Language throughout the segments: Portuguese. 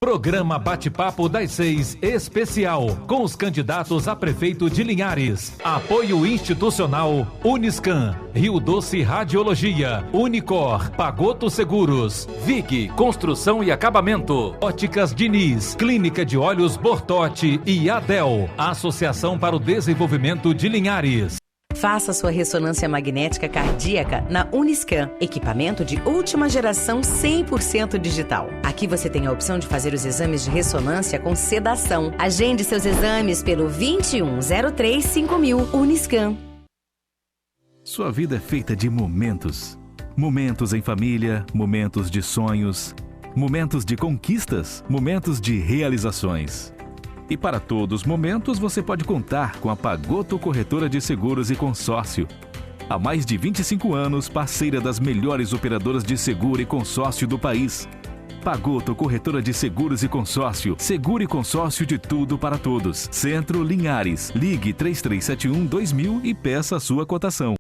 Programa Bate-Papo das 6 especial com os candidatos a prefeito de Linhares. Apoio institucional Uniscan, Rio Doce Radiologia, Unicor, Pagoto Seguros, VIG Construção e Acabamento, Óticas Diniz, Clínica de Olhos Bortote e Adel, Associação para o Desenvolvimento de Linhares. Faça sua ressonância magnética cardíaca na Uniscan, equipamento de última geração 100% digital. Aqui você tem a opção de fazer os exames de ressonância com sedação. Agende seus exames pelo 2103-5000 Uniscan. Sua vida é feita de momentos. Momentos em família, momentos de sonhos, momentos de conquistas, momentos de realizações. E para todos os momentos você pode contar com a Pagoto Corretora de Seguros e Consórcio. Há mais de 25 anos, parceira das melhores operadoras de seguro e consórcio do país. Pagoto Corretora de Seguros e Consórcio. Seguro e consórcio de tudo para todos. Centro Linhares. Ligue 3371-2000 e peça a sua cotação.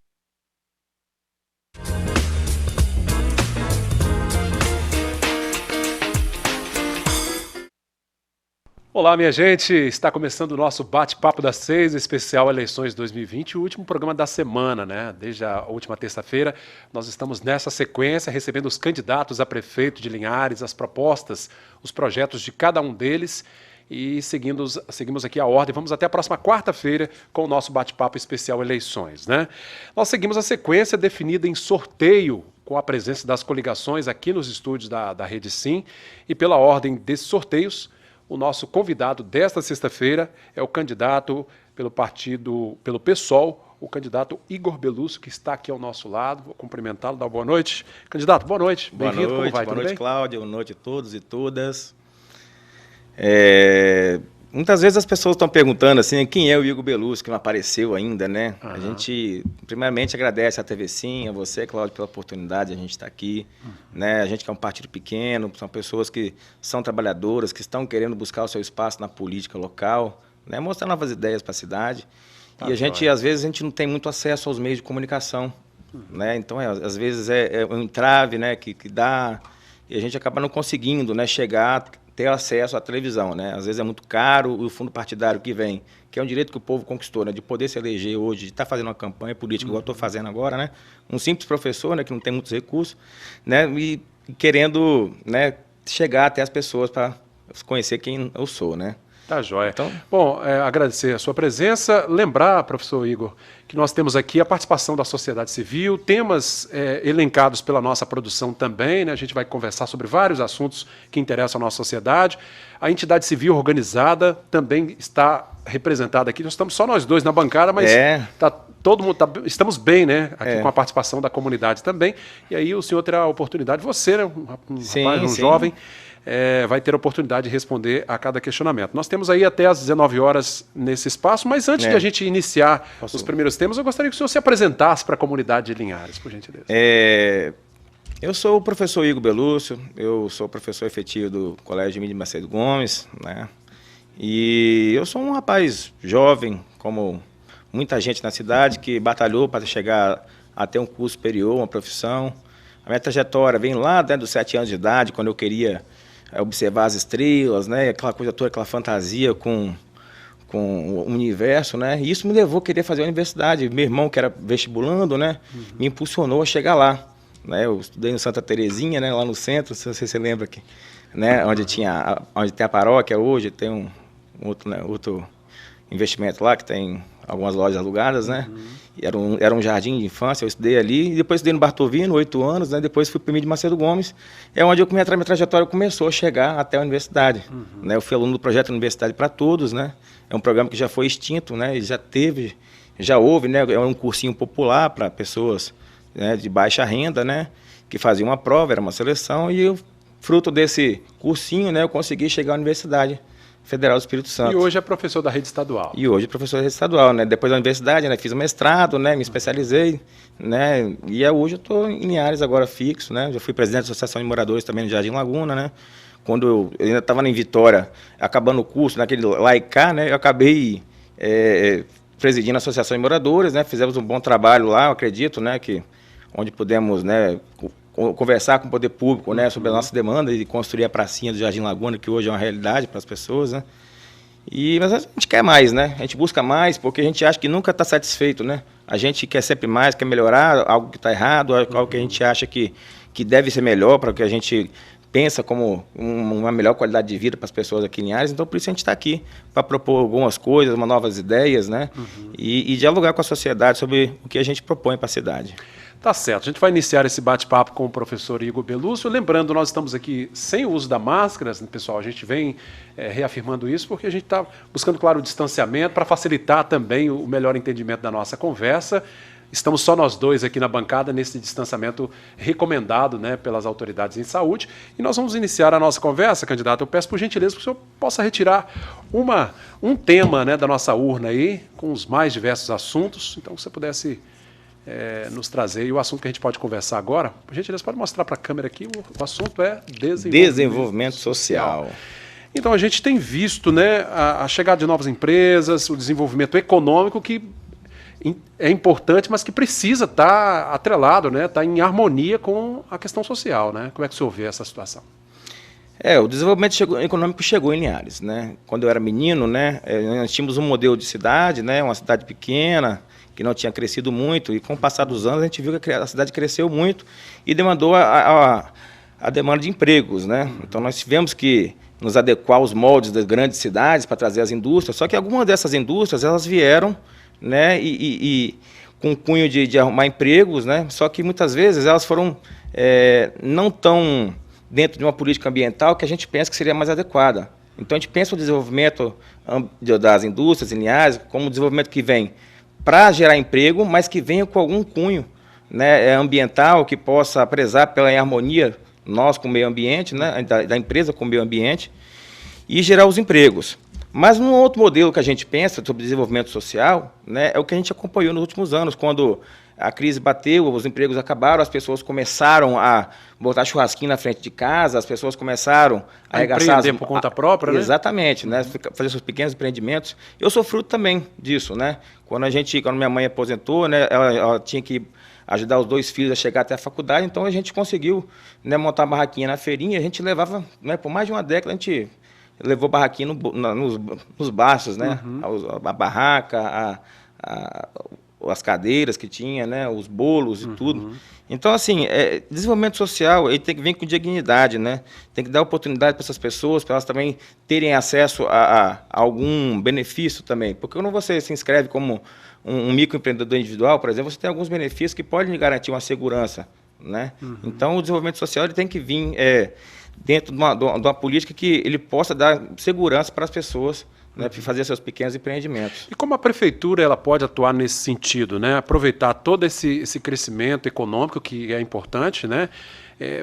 Olá, minha gente! Está começando o nosso Bate-Papo das 6, especial Eleições 2020, o último programa da semana, né? Desde a última terça-feira, nós estamos nessa sequência, recebendo os candidatos a prefeito de Linhares, as propostas, os projetos de cada um deles e seguimos aqui a ordem. Vamos até a próxima quarta-feira com o nosso Bate-Papo especial Eleições, né? Nós seguimos a sequência definida em sorteio, com a presença das coligações aqui nos estúdios da Rede Sim, e pela ordem desses sorteios, o nosso convidado desta sexta-feira é o candidato pelo PSOL, o candidato Igor Belúcio, que está aqui ao nosso lado. Vou cumprimentá-lo, dar uma boa noite. Candidato, boa noite. Bem-vindo, como vai? Boa noite, Cláudia. Boa noite a todos e todas. Muitas vezes as pessoas estão perguntando assim, quem é o Igor Belúcio, que não apareceu ainda, né? A gente, primeiramente, agradece à TV Sim, a você, Cláudio, pela oportunidade de a gente estar aqui. Né? A gente que é um partido pequeno, são pessoas que são trabalhadoras, que estão querendo buscar o seu espaço na política local, né? Mostrar novas ideias para a cidade. E a gente, às vezes, a gente não tem muito acesso aos meios de comunicação. Né? Então, às vezes, é um entrave, né, que dá, e a gente acaba não conseguindo, né, ter acesso à televisão, né? Às vezes é muito caro o fundo partidário que vem, que é um direito que o povo conquistou, né? De poder se eleger hoje, de estar fazendo uma campanha política, igual eu estou fazendo agora, né? Um simples professor, né? Que não tem muitos recursos, né? E querendo, né, chegar até as pessoas para conhecer quem eu sou, né? Tá joia. Então, bom, agradecer a sua presença, lembrar, professor Igor, que nós temos aqui a participação da sociedade civil, temas elencados pela nossa produção também, né? A gente vai conversar sobre vários assuntos que interessam a nossa sociedade. A entidade civil organizada também está representada aqui. Nós estamos só nós dois na bancada, mas todo mundo estamos bem, né? Aqui com a participação da comunidade também. E aí o senhor terá a oportunidade, você, né? Um jovem, vai ter a oportunidade de responder a cada questionamento. Nós temos aí até às 19 horas nesse espaço, mas antes de a gente iniciar os primeiros temas, eu gostaria que o senhor se apresentasse para a comunidade de Linhares, por gentileza. Eu sou o professor Igor Belúcio, eu sou professor efetivo do Colégio Emílio Macedo Gomes, né? E eu sou um rapaz jovem, como muita gente na cidade, que batalhou para chegar até um curso superior, uma profissão. A minha trajetória vem lá, né, dos 7 anos de idade, quando eu queria observar as estrelas, né, aquela coisa toda, aquela fantasia com o universo, né, e isso me levou a querer fazer a universidade. Meu irmão, que era vestibulando, né, me impulsionou a chegar lá, né. Eu estudei no Santa Terezinha, né, lá no centro, não sei se você lembra aqui, né, onde tem a paróquia hoje, tem um outro investimento lá, que tem algumas lojas alugadas, né, e era um jardim de infância, eu estudei ali, e depois estudei no Bartovino, 8 anos, né, depois fui para o Emílio Macedo Gomes, é onde minha trajetória começou a chegar até a universidade, né, eu fui aluno do projeto Universidade para Todos, né, é um programa que já foi extinto, né, já houve, né, é um cursinho popular para pessoas, né, de baixa renda, né, que faziam uma prova, era uma seleção, e eu, fruto desse cursinho, né, eu consegui chegar à universidade Federal do Espírito Santo. E hoje é professor da rede estadual. E hoje é professor da rede estadual, né? Depois da universidade, né? Fiz o mestrado, né? Me especializei, né? E hoje eu estou em Linhares agora fixo, né? Já fui presidente da Associação de Moradores também no Jardim Laguna, né? Quando eu ainda estava em Vitória, acabando o curso, naquele lá e cá, né? Eu acabei presidindo a Associação de Moradores, né? Fizemos um bom trabalho lá, eu acredito, né? Onde pudemos, né, conversar com o poder público, né, sobre a nossa demanda de construir a pracinha do Jardim Laguna, que hoje é uma realidade para as pessoas, né? Mas a gente quer mais, né? A gente busca mais porque a gente acha que nunca está satisfeito, né? A gente quer sempre mais, quer melhorar algo que está errado, algo que a gente acha que deve ser melhor para o que a gente pensa como uma melhor qualidade de vida para as pessoas aqui em Linhares. Então, por isso a gente está aqui, para propor algumas coisas, uma novas ideias, né? E dialogar com a sociedade sobre o que a gente propõe para a cidade. Tá certo. A gente vai iniciar esse bate-papo com o professor Igor Belúcio. Lembrando, nós estamos aqui sem o uso da máscara, pessoal. A gente vem reafirmando isso porque a gente está buscando, claro, o distanciamento para facilitar também o melhor entendimento da nossa conversa. Estamos só nós dois aqui na bancada nesse distanciamento recomendado, né, pelas autoridades em saúde. E nós vamos iniciar a nossa conversa, candidato. Eu peço por gentileza que o senhor possa retirar um tema, né, da nossa urna aí, com os mais diversos assuntos. Então, se você pudesse nos trazer. E o assunto que a gente pode conversar agora, por gentileza, pode mostrar para a câmera aqui, o assunto é desenvolvimento social. Então, a gente tem visto, né, a chegada de novas empresas, o desenvolvimento econômico que é importante, mas que precisa estar atrelado, né, estar em harmonia com a questão social, né? Como é que o senhor vê essa situação? O desenvolvimento econômico chegou em Linhares, né? Quando eu era menino, né, nós tínhamos um modelo de cidade, né, uma cidade pequena, que não tinha crescido muito, e com o passar dos anos a gente viu que a cidade cresceu muito e demandou a demanda de empregos, né? Então nós tivemos que nos adequar aos moldes das grandes cidades para trazer as indústrias, só que algumas dessas indústrias elas vieram, né, e com o cunho de arrumar empregos, né? Só que muitas vezes elas foram não tão dentro de uma política ambiental que a gente pensa que seria mais adequada. Então a gente pensa o desenvolvimento das indústrias em Linhares como um desenvolvimento que vem para gerar emprego, mas que venha com algum cunho, né, ambiental, que possa prezar pela harmonia nós com o meio ambiente, né, da empresa com o meio ambiente, e gerar os empregos. Mas um outro modelo que a gente pensa sobre desenvolvimento social, né, é o que a gente acompanhou nos últimos anos, quando a crise bateu, os empregos acabaram, as pessoas começaram a botar churrasquinho na frente de casa, as pessoas começaram a arregaçar... Empreender por conta própria, né? Exatamente, né? Fazer seus pequenos empreendimentos. Eu sou fruto também disso, né? Quando minha mãe aposentou, né, ela tinha que ajudar os 2 filhos a chegar até a faculdade, então a gente conseguiu, né, montar uma barraquinha na feirinha, a gente levava, né, por mais de uma década, a gente levou barraquinha nos baixos, né? A barraca, as cadeiras que tinha, né, os bolos e tudo. Então, assim, desenvolvimento social ele tem que vir com dignidade, né? Tem que dar oportunidade para essas pessoas, para elas também terem acesso a algum benefício também. Porque quando você se inscreve como um microempreendedor individual, por exemplo, você tem alguns benefícios que podem lhe garantir uma segurança, né? Então, o desenvolvimento social ele tem que vir dentro de uma política que ele possa dar segurança para as pessoas, né, para fazer seus pequenos empreendimentos. E como a prefeitura ela pode atuar nesse sentido, né? Aproveitar todo esse crescimento econômico que é importante, né?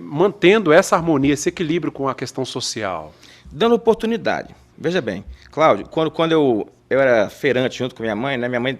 Mantendo essa harmonia, esse equilíbrio com a questão social. Dando oportunidade. Veja bem, Cláudio, quando eu era feirante junto com minha mãe, né? Minha mãe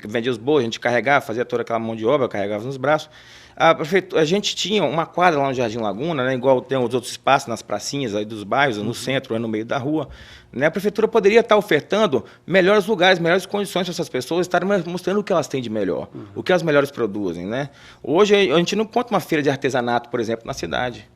vendia os bolos, a gente carregava, fazia toda aquela mão de obra, carregava nos braços. A gente tinha uma quadra lá no Jardim Laguna, né, igual tem os outros espaços nas pracinhas aí dos bairros, no centro, no meio da rua. Né, a prefeitura poderia estar ofertando melhores lugares, melhores condições para essas pessoas estarem mostrando o que elas têm de melhor, o que as melhores produzem. Né? Hoje a gente não encontra uma feira de artesanato, por exemplo, na cidade.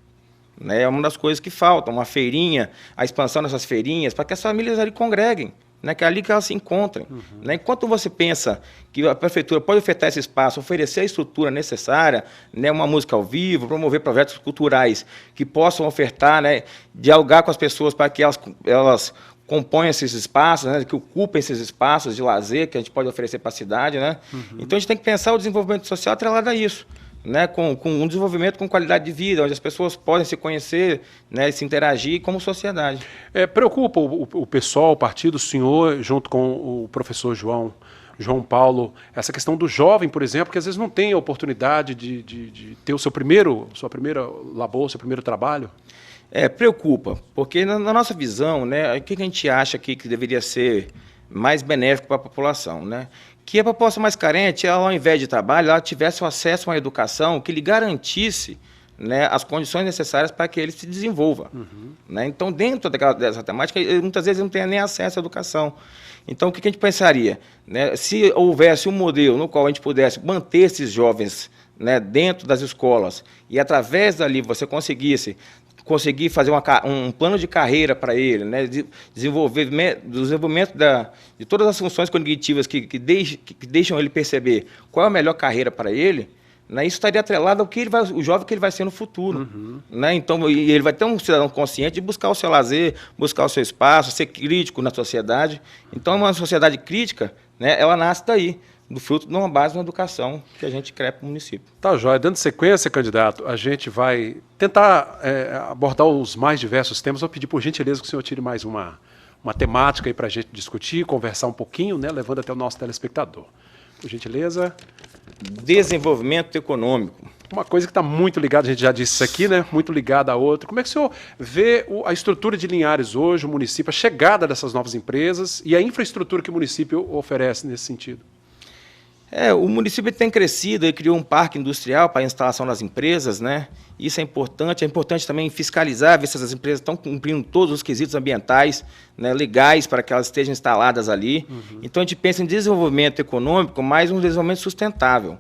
Né, é uma das coisas que falta, uma feirinha, a expansão dessas feirinhas, para que as famílias ali congreguem. Né, que é ali que elas se encontrem. Né? Enquanto você pensa que a prefeitura pode ofertar esse espaço, oferecer a estrutura necessária, né, uma música ao vivo, promover projetos culturais que possam ofertar, né, dialogar com as pessoas para que elas componham esses espaços, né, que ocupem esses espaços de lazer que a gente pode oferecer para a cidade. Né? Então a gente tem que pensar o desenvolvimento social atrelado a isso. Né, com um desenvolvimento com qualidade de vida, onde as pessoas podem se conhecer, né, se interagir como sociedade. Preocupa o pessoal, o partido, o senhor, junto com o professor João Paulo, essa questão do jovem, por exemplo, que às vezes não tem a oportunidade de ter sua primeira labor, seu primeiro trabalho? Preocupa, porque na nossa visão, né, o que a gente acha que deveria ser mais benéfico para a população, né? Que a população mais carente, ela, ao invés de trabalho, ela tivesse o acesso a uma educação que lhe garantisse, né, as condições necessárias para que ele se desenvolva. Né? Então, dentro dessa temática, muitas vezes não tem nem acesso à educação. Então, o que a gente pensaria? Né? Se houvesse um modelo no qual a gente pudesse manter esses jovens, né, dentro das escolas, e através dali você conseguir fazer um plano de carreira para ele, né, desenvolvimento de todas as funções cognitivas que deixam ele perceber qual é a melhor carreira para ele, né, isso estaria atrelado ao que o jovem que ele vai ser no futuro. Né? Então, e ele vai ter um cidadão consciente de buscar o seu lazer, buscar o seu espaço, ser crítico na sociedade. Então, uma sociedade crítica, né, ela nasce daí, do fruto de uma base de uma educação que a gente cria para o município. Tá, joia. Dando sequência, candidato, a gente vai tentar abordar os mais diversos temas. Vou pedir, por gentileza, que o senhor tire mais uma temática aí para a gente discutir, conversar um pouquinho, né, levando até o nosso telespectador. Por gentileza. Desenvolvimento econômico. Uma coisa que está muito ligada, a gente já disse isso aqui, né? Muito ligada a outra. Como é que o senhor vê a estrutura de Linhares hoje, o município, a chegada dessas novas empresas e a infraestrutura que o município oferece nesse sentido? O município tem crescido, ele criou um parque industrial para a instalação das empresas, né? Isso é importante também fiscalizar, ver se essas empresas estão cumprindo todos os quesitos ambientais, né, legais para que elas estejam instaladas ali. Então a gente pensa em desenvolvimento econômico, mais um desenvolvimento sustentável.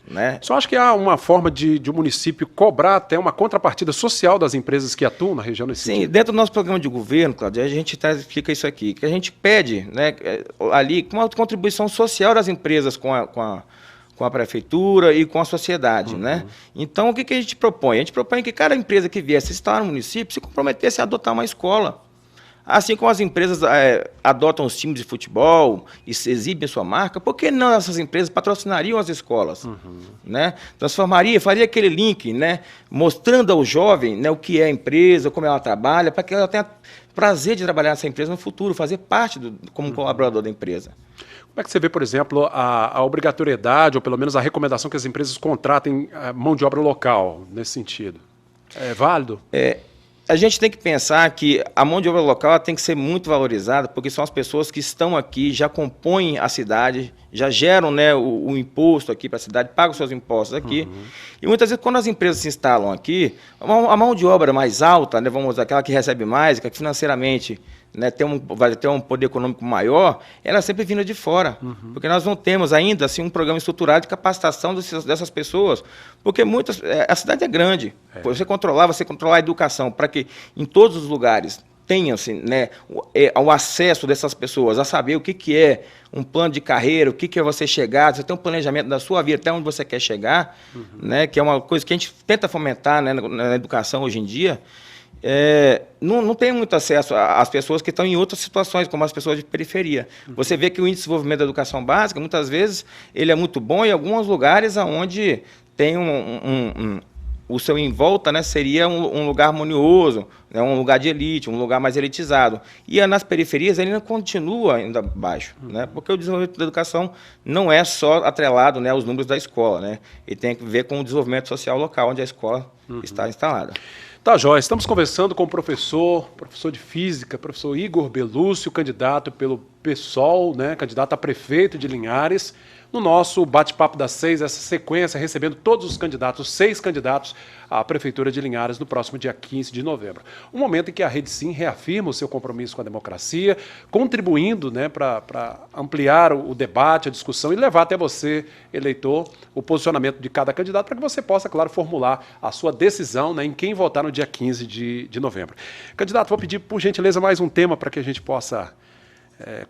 Né? Só acho que há uma forma de o município cobrar até uma contrapartida social das empresas que atuam na região nesse sentido? Sim, dentro do nosso programa de governo, Cláudio, a gente explica isso aqui, que a gente pede, né, ali uma contribuição social das empresas com a prefeitura e com a sociedade. Né? Então, o que a gente propõe? A gente propõe que cada empresa que viesse estar no município se comprometesse a adotar uma escola. Assim como as empresas adotam os times de futebol e exibem sua marca, por que não essas empresas patrocinariam as escolas? Né? Faria aquele link, né, mostrando ao jovem, né, o que é a empresa, como ela trabalha, para que ela tenha prazer de trabalhar nessa empresa no futuro, fazer parte como colaborador da empresa. Como é que você vê, por exemplo, a obrigatoriedade, ou pelo menos a recomendação que as empresas contratem mão de obra local, nesse sentido? É válido? A gente tem que pensar que a mão de obra local tem que ser muito valorizada, porque são as pessoas que estão aqui, já compõem a cidade, já geram, né, o imposto aqui para a cidade, pagam seus impostos aqui. E muitas vezes, quando as empresas se instalam aqui, a mão de obra mais alta, né, vamos dizer, aquela que recebe mais, que financeiramente, né, vai ter um poder econômico maior, ela é sempre vinda de fora. Porque nós não temos ainda assim, um programa estruturado de capacitação dessas pessoas. Porque a cidade é grande. Você controlar a educação para que em todos os lugares tenha assim, né, o acesso dessas pessoas a saber o que é um plano de carreira, o que é você chegar, você tem um planejamento da sua vida, até onde você quer chegar, né, que é uma coisa que a gente tenta fomentar, né, na educação hoje em dia. Não tem muito acesso às pessoas que estão em outras situações, como as pessoas de periferia. Você vê que o índice de desenvolvimento da educação básica, muitas vezes, ele é muito bom em alguns lugares onde tem o seu em volta, né, seria um lugar harmonioso, né, um lugar de elite, um lugar mais elitizado. E nas periferias ele ainda continua ainda baixo, né, porque o desenvolvimento da educação não é só atrelado, né, aos números da escola, né, ele tem a ver com o desenvolvimento social local onde a escola está instalada. Tá, Jóia, estamos conversando com o professor de física, professor Igor Belúcio, candidato pelo PSOL, né, candidato a prefeito de Linhares, no nosso bate-papo das 6, essa sequência, recebendo todos os candidatos, 6 candidatos à Prefeitura de Linhares no próximo dia 15 de novembro. Um momento em que a Rede Sim reafirma o seu compromisso com a democracia, contribuindo, né, para ampliar o debate, a discussão e levar até você, eleitor, o posicionamento de cada candidato para que você possa, claro, formular a sua decisão, né, em quem votar no dia 15 de novembro. Candidato, vou pedir, por gentileza, mais um tema para que a gente possa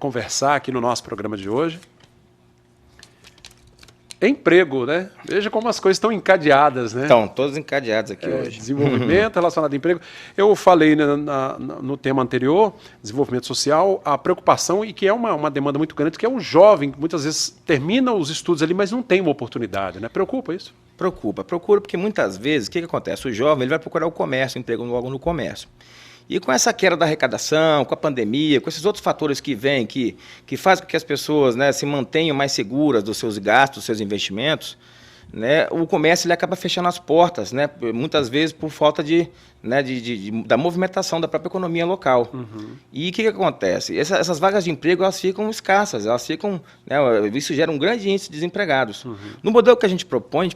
conversar aqui no nosso programa de hoje. Emprego, né? Veja como as coisas estão encadeadas, né? Estão todas encadeadas aqui hoje. Desenvolvimento relacionado a emprego. Eu falei no tema anterior, desenvolvimento social, a preocupação, e que é uma demanda muito grande, que é um jovem que muitas vezes termina os estudos ali, mas não tem uma oportunidade, né? Preocupa isso? Preocupa porque muitas vezes, o que acontece? O jovem ele vai procurar o comércio, emprego logo no comércio. E com essa queda da arrecadação, com a pandemia, com esses outros fatores que vêm, que fazem com que as pessoas, né, se mantenham mais seguras dos seus gastos, dos seus investimentos, né, o comércio ele acaba fechando as portas, né, muitas vezes por falta da movimentação da própria economia local. E o que acontece? Essas vagas de emprego elas ficam escassas, né, isso gera um grande índice de desempregados. No modelo que a gente propõe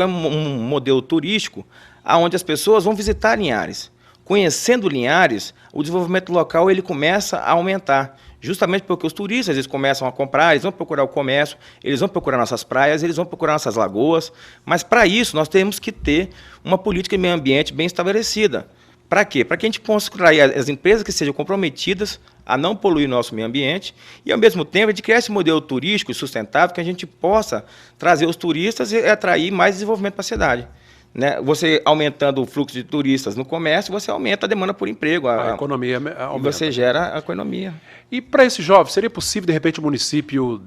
um modelo turístico onde as pessoas vão visitar Linhares. conhecendo Linhares, o desenvolvimento local ele começa a aumentar. Justamente porque os turistas eles começam a comprar, eles vão procurar o comércio, eles vão procurar nossas praias, eles vão procurar nossas lagoas. Mas, para isso, nós temos que ter uma política de meio ambiente bem estabelecida. Para quê? Para que a gente possa criar as empresas que sejam comprometidas a não poluir nosso meio ambiente e, ao mesmo tempo, a gente criar esse modelo turístico e sustentável que a gente possa trazer os turistas e atrair mais desenvolvimento para a cidade. Né? Você aumentando o fluxo de turistas no comércio, você aumenta a demanda por emprego. A economia aumenta. E você gera a economia. E para esse jovem, seria possível, de repente, o município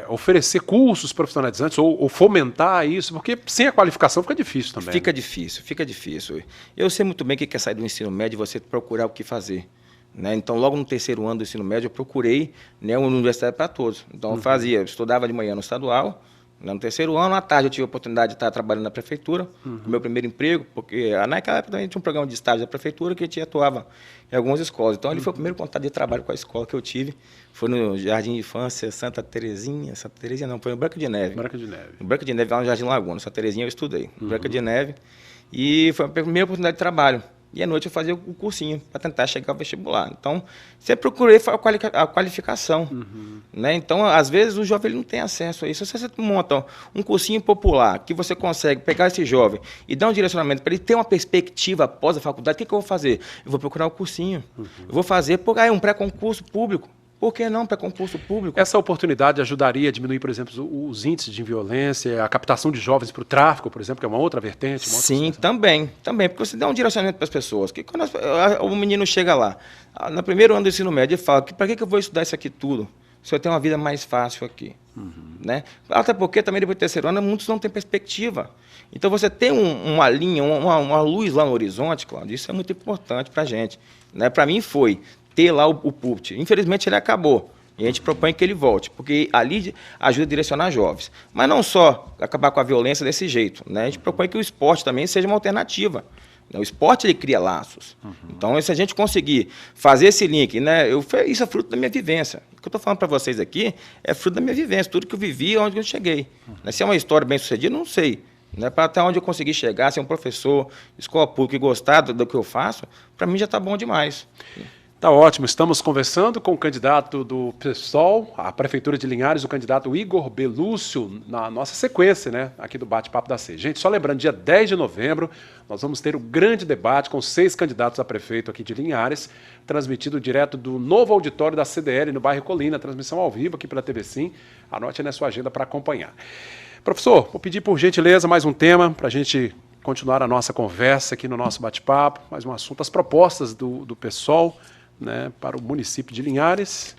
oferecer cursos profissionalizantes ou fomentar isso? Porque sem a qualificação fica difícil também. Fica difícil, fica difícil. Eu sei muito bem que quer sair do ensino médio e você procurar o que fazer. Né? Então, logo no terceiro ano do ensino médio, eu procurei, né, uma universidade para todos. Então, eu estudava de manhã no estadual. No terceiro ano, à tarde, eu tive a oportunidade de estar trabalhando na prefeitura, no meu primeiro emprego, porque naquela época também tinha um programa de estágio da prefeitura que a gente atuava em algumas escolas. Então, ali foi o primeiro contato de trabalho com a escola que eu tive. Foi no Jardim de Infância Santa Terezinha não, foi no Branca de Neve. Branca de Neve. No Branca de Neve, lá no Jardim Laguna. Santa Terezinha eu estudei. Branca de Neve. E foi a primeira oportunidade de trabalho. E à noite eu fazia o cursinho para tentar chegar ao vestibular. Então, sempre procurei a qualificação. Né? Então, às vezes, o jovem ele não tem acesso a isso. Se você monta um cursinho popular que você consegue pegar esse jovem e dar um direcionamento para ele ter uma perspectiva após a faculdade, o que eu vou fazer? Eu vou procurar o cursinho. Eu vou fazer um pré-concurso público. Por que não para concurso público? Essa oportunidade ajudaria a diminuir, por exemplo, os índices de violência, a captação de jovens para o tráfico, por exemplo, que é uma outra vertente? Sim, também, porque você dá um direcionamento para as pessoas. Que quando o menino chega lá, no primeiro ano do ensino médio, ele fala, para que eu vou estudar isso aqui tudo? Se eu tenho uma vida mais fácil aqui. Né? Até porque também depois do terceiro ano, muitos não têm perspectiva. Então, você tem uma linha, uma luz lá no horizonte, Cláudio, isso é muito importante para a gente. Né? Para mim foi ter lá o PUPT. Infelizmente, ele acabou. E a gente propõe que ele volte, porque ali ajuda a direcionar jovens. Mas não só acabar com a violência desse jeito. Né? A gente propõe que o esporte também seja uma alternativa. O esporte, ele cria laços. Então, se a gente conseguir fazer esse link, né? Isso é fruto da minha vivência. O que eu estou falando para vocês aqui é fruto da minha vivência, tudo que eu vivi, onde eu cheguei. Se é uma história bem sucedida, não sei. Né? Para até onde eu consegui chegar, ser um professor, escola pública e gostar do que eu faço, para mim já está bom demais. Tá ótimo, estamos conversando com o candidato do PSOL, a Prefeitura de Linhares, o candidato Igor Belúcio, na nossa sequência, né, aqui do Bate-Papo da C. Gente, só lembrando, dia 10 de novembro, nós vamos ter um grande debate com 6 candidatos a prefeito aqui de Linhares, transmitido direto do novo auditório da CDL, no bairro Colina, transmissão ao vivo aqui pela TV Sim. Anote aí na sua agenda para acompanhar. Professor, vou pedir por gentileza mais um tema para a gente continuar a nossa conversa aqui no nosso bate-papo, mais um assunto, as propostas do PSOL, né, para o município de Linhares.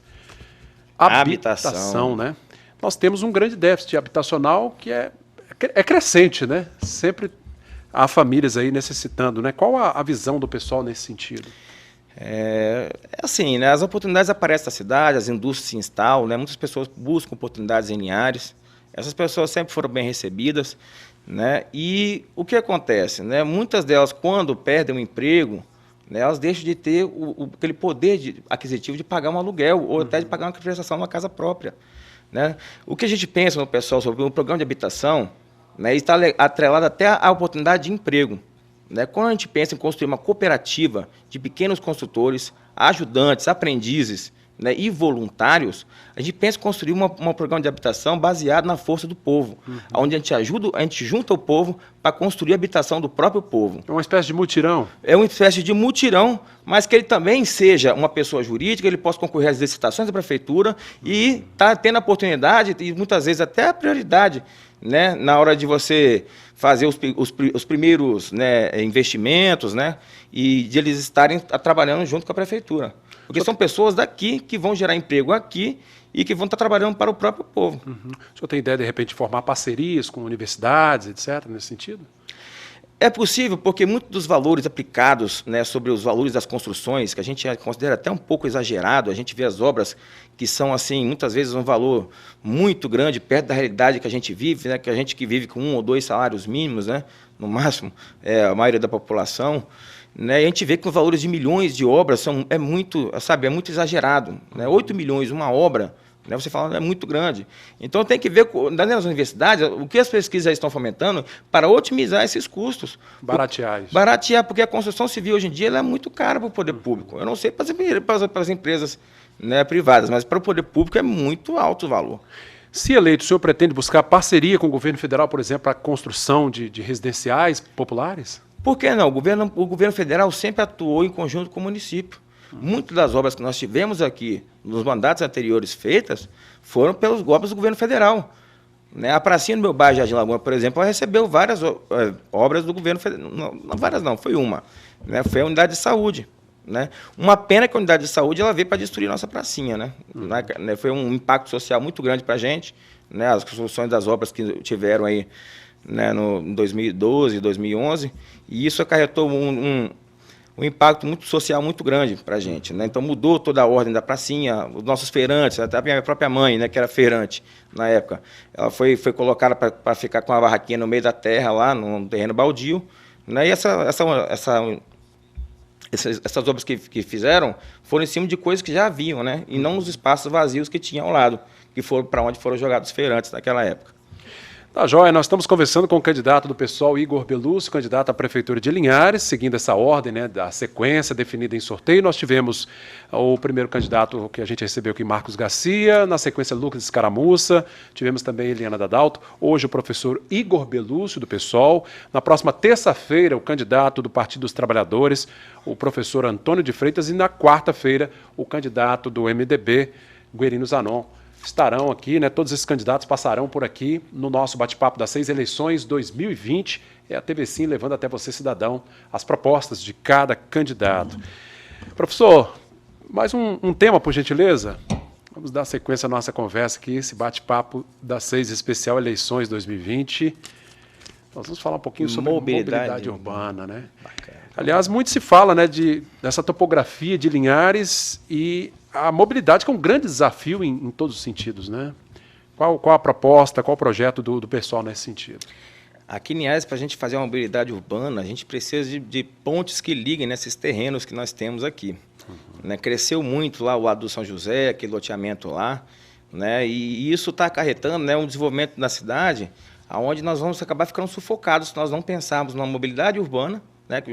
Habitação, né? Nós temos um grande déficit habitacional que é crescente, né? Sempre há famílias aí necessitando, né? Qual a visão do pessoal nesse sentido? É assim, né? As oportunidades aparecem na cidade, as indústrias se instalam, né? Muitas pessoas buscam oportunidades em Linhares. Essas pessoas sempre foram bem recebidas, né? E o que acontece, né? Muitas delas, quando perdem o emprego, né, elas deixam de ter aquele poder aquisitivo de pagar um aluguel ou até de pagar uma prestação numa casa própria. Né? O que a gente pensa no pessoal sobre o programa de habitação, né, está atrelado até à oportunidade de emprego. Né? Quando a gente pensa em construir uma cooperativa de pequenos construtores, ajudantes, aprendizes, né, e voluntários, a gente pensa em construir um programa de habitação baseado na força do povo, onde a gente junta o povo para construir a habitação do próprio povo. É uma espécie de mutirão? É uma espécie de mutirão, mas que ele também seja uma pessoa jurídica, ele possa concorrer às licitações da prefeitura e está tendo a oportunidade e muitas vezes até a prioridade, né, na hora de você fazer os primeiros, né, investimentos, né, e de eles estarem trabalhando junto com a prefeitura. Porque são pessoas daqui que vão gerar emprego aqui e que vão estar trabalhando para o próprio povo. O senhor tem ideia, de repente, de formar parcerias com universidades, etc., nesse sentido? É possível, porque muitos dos valores aplicados, né, sobre os valores das construções, que a gente considera até um pouco exagerado, a gente vê as obras que são, assim, muitas vezes um valor muito grande, perto da realidade que a gente vive, né, que a gente que vive com 1 ou 2 salários mínimos, né, no máximo, a maioria da população, né, e a gente vê que os valores de milhões de obras é muito exagerado. Né, 8 milhões uma obra Né? Você fala, é muito grande. Então tem que ver, nas universidades, o que as pesquisas estão fomentando para otimizar esses custos. Baratear isso. Baratear, porque a construção civil hoje em dia ela é muito cara para o poder público. Eu não sei para as empresas, né, privadas, mas para o poder público é muito alto o valor. Se eleito, o senhor pretende buscar parceria com o governo federal, por exemplo, para a construção de residenciais populares? Por que não? O governo federal sempre atuou em conjunto com o município. Muitas das obras que nós tivemos aqui, nos mandatos anteriores feitas, foram pelas obras do governo federal. Né? A pracinha do meu bairro, Jardim Laguna, por exemplo, ela recebeu várias obras do governo federal. Não, várias não, foi uma. Né? Foi a unidade de saúde. Né? Uma pena que a unidade de saúde ela veio para destruir nossa pracinha. Né? Foi um impacto social muito grande para a gente. Né? As construções das obras que tiveram aí, né, em 2012, 2011, e isso acarretou um impacto social muito grande para a gente. Né? Então mudou toda a ordem da pracinha, os nossos feirantes, até a minha própria mãe, né, que era feirante na época, ela foi colocada para ficar com uma barraquinha no meio da terra, lá no terreno baldio. Né? E essas obras que fizeram foram em cima de coisas que já haviam, né? E não nos espaços vazios que tinha ao lado, que foram para onde foram jogados os feirantes naquela época. Tá, joia. Nós estamos conversando com o candidato do PSOL, Igor Belúcio, candidato à Prefeitura de Linhares, seguindo essa ordem, né, da sequência definida em sorteio. Nós tivemos o primeiro candidato que a gente recebeu aqui, Marcos Garcia, na sequência Lucas Escaramuça, tivemos também Eliana Dadalto, hoje o professor Igor Belúcio, do PSOL. Na próxima terça-feira, o candidato do Partido dos Trabalhadores, o professor Antônio de Freitas, e na quarta-feira, o candidato do MDB, Guerino Zanon. Estarão aqui, né? Todos esses candidatos passarão por aqui no nosso bate-papo das 6 eleições 2020. É a TV Sim levando até você, cidadão, as propostas de cada candidato. Professor, mais um tema, por gentileza? Vamos dar sequência à nossa conversa aqui, esse bate-papo das 6 especial eleições 2020. Nós vamos falar um pouquinho sobre mobilidade urbana, né? Bacana. Aliás, muito se fala, né, dessa topografia de Linhares e a mobilidade, que é um grande desafio em todos os sentidos, né? Qual a proposta, qual o projeto do pessoal nesse sentido? Aqui em Linhares, para a gente fazer uma mobilidade urbana, a gente precisa de pontes que liguem nesses terrenos que nós temos aqui. Né? Cresceu muito lá o lado do São José, aquele loteamento lá, né? E isso está acarretando, né, um desenvolvimento da cidade, onde nós vamos acabar ficando sufocados se nós não pensarmos numa mobilidade urbana, né? Que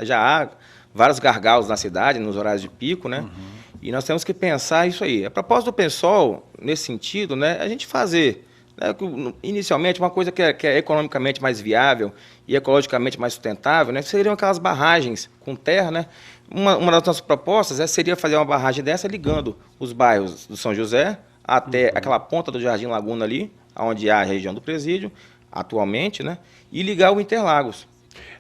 já há vários gargalos na cidade, nos horários de pico, né? E nós temos que pensar isso aí. A proposta do PSOL, nesse sentido, né, a gente fazer, né, inicialmente, uma coisa que é economicamente mais viável e ecologicamente mais sustentável, né, seriam aquelas barragens com terra. Né? Uma das nossas propostas seria fazer uma barragem dessa ligando os bairros do São José até aquela ponta do Jardim Laguna ali, onde há a região do presídio, atualmente, né, e ligar o Interlagos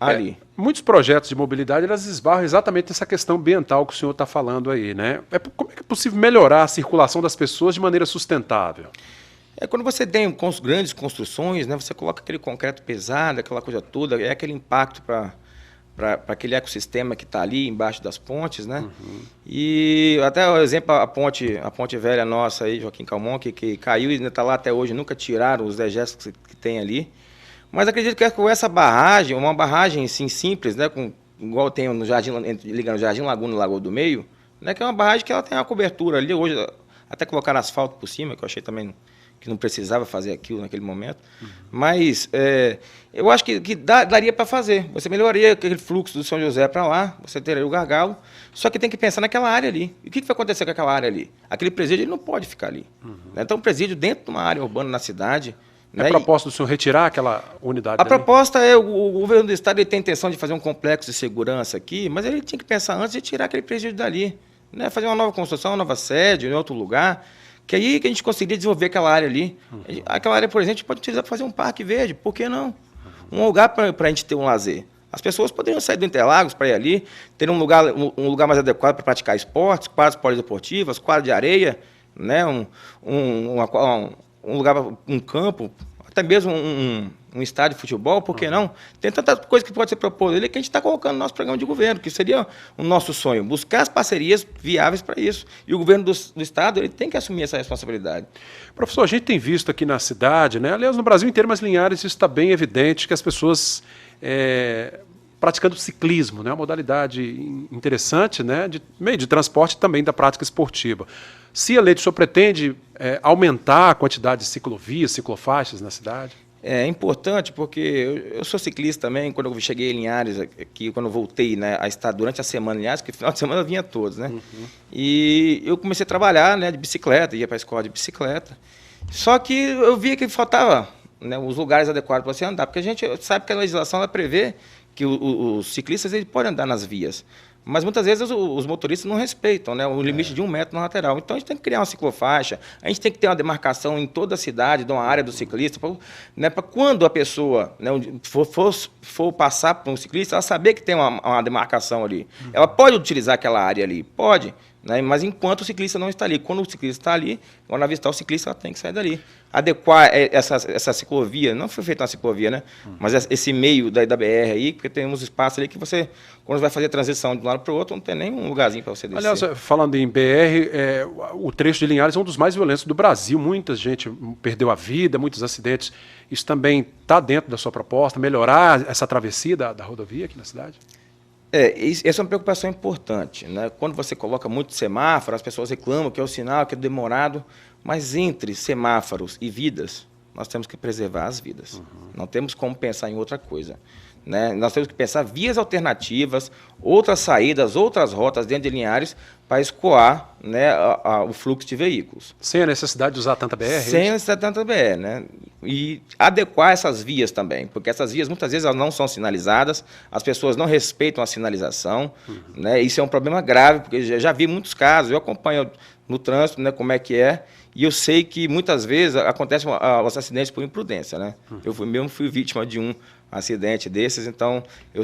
ali. Muitos projetos de mobilidade, elas esbarram exatamente nessa questão ambiental que o senhor está falando aí, né? Como é que é possível melhorar a circulação das pessoas de maneira sustentável? Quando você tem grandes construções, né, você coloca aquele concreto pesado, aquela coisa toda, é aquele impacto para aquele ecossistema que está ali embaixo das pontes, né? E até o exemplo, a ponte velha nossa aí, Joaquim Calmon, que caiu e ainda está lá até hoje, nunca tiraram os dejetos que tem ali. Mas acredito que com essa barragem, uma barragem assim, simples, né, igual tem no Jardim, ligando o Jardim Laguna e Lagoa do Meio, né, que é uma barragem que ela tem uma cobertura ali, hoje até colocar asfalto por cima, que eu achei também que não precisava fazer aquilo naquele momento. Mas eu acho que daria para fazer. Você melhoraria aquele fluxo do São José para lá, você teria o gargalo, só que tem que pensar naquela área ali. E o que vai acontecer com aquela área ali? Aquele presídio ele não pode ficar ali. Então, um presídio dentro de uma área urbana na cidade. A proposta do senhor retirar aquela unidade? A proposta é, o governo do estado ele tem a intenção de fazer um complexo de segurança aqui, mas ele tinha que pensar antes de tirar aquele presídio dali. Né? Fazer uma nova construção, uma nova sede, em outro lugar, que aí que a gente conseguiria desenvolver aquela área ali. Aquela área, por exemplo, a gente pode utilizar para fazer um parque verde, por que não? Um lugar para a gente ter um lazer. As pessoas poderiam sair do Interlagos para ir ali, ter um lugar mais adequado para praticar esportes, quadras poliesportivas, quadra de areia, né? Um lugar, um campo, até mesmo um estádio de futebol, por que não? Tem tanta coisa que pode ser proposta ali que a gente está colocando no nosso programa de governo, que seria o nosso sonho, buscar as parcerias viáveis para isso. E o governo do estado ele tem que assumir essa responsabilidade. Professor, a gente tem visto aqui na cidade, né? Aliás, no Brasil inteiro, mas Linhares, isso está bem evidente, que as pessoas praticando ciclismo, né? Uma modalidade interessante, né? De meio de transporte também da prática esportiva. Se eleito, o senhor pretende aumentar a quantidade de ciclovias, ciclofaixas na cidade? É importante porque eu sou ciclista também. Quando eu cheguei em Linhares, aqui, quando eu voltei, né, a estar durante a semana em Linhares, porque no final de semana eu vinha todos, né? E eu comecei a trabalhar, né, de bicicleta, ia para a escola de bicicleta. Só que eu via que faltava, né, os lugares adequados para você andar, porque a gente sabe que a legislação ela prevê que os ciclistas eles podem andar nas vias. Mas muitas vezes os motoristas não respeitam, né, o limite de 1 metro na lateral. Então a gente tem que criar uma ciclofaixa, a gente tem que ter uma demarcação em toda a cidade, de uma área do ciclista, né, para quando a pessoa, né, for passar por um ciclista, ela saber que tem uma demarcação ali. Ela pode utilizar aquela área ali, pode, né, mas enquanto o ciclista não está ali. Quando o ciclista está ali, quando avistar o ciclista, ela tem que sair dali. Adequar essa ciclovia, não foi feita uma ciclovia, né? Mas esse meio da BR aí, porque tem uns espaços ali que você, quando vai fazer a transição de um lado para o outro, não tem nenhum lugarzinho para você descer. Aliás, falando em BR, o trecho de Linhares é um dos mais violentos do Brasil. Muita gente perdeu a vida, muitos acidentes. Isso também está dentro da sua proposta, melhorar essa travessia da rodovia aqui na cidade? Essa é uma preocupação importante, né? Quando você coloca muito semáforo, as pessoas reclamam que é o sinal, que é demorado, mas entre semáforos e vidas, nós temos que preservar as vidas. Não temos como pensar em outra coisa, né? Nós temos que pensar vias alternativas, outras saídas, outras rotas dentro de Linhares para escoar, né, o fluxo de veículos. Sem a necessidade de usar tanta BR? Sem a necessidade de tanta BR, né? E adequar essas vias também, porque essas vias muitas vezes elas não são sinalizadas, as pessoas não respeitam a sinalização, né? Isso é um problema grave, porque já vi muitos casos, eu acompanho no trânsito, né, como é que é, e eu sei que muitas vezes acontecem os acidentes por imprudência, né? Eu mesmo fui vítima de um acidente desses, então eu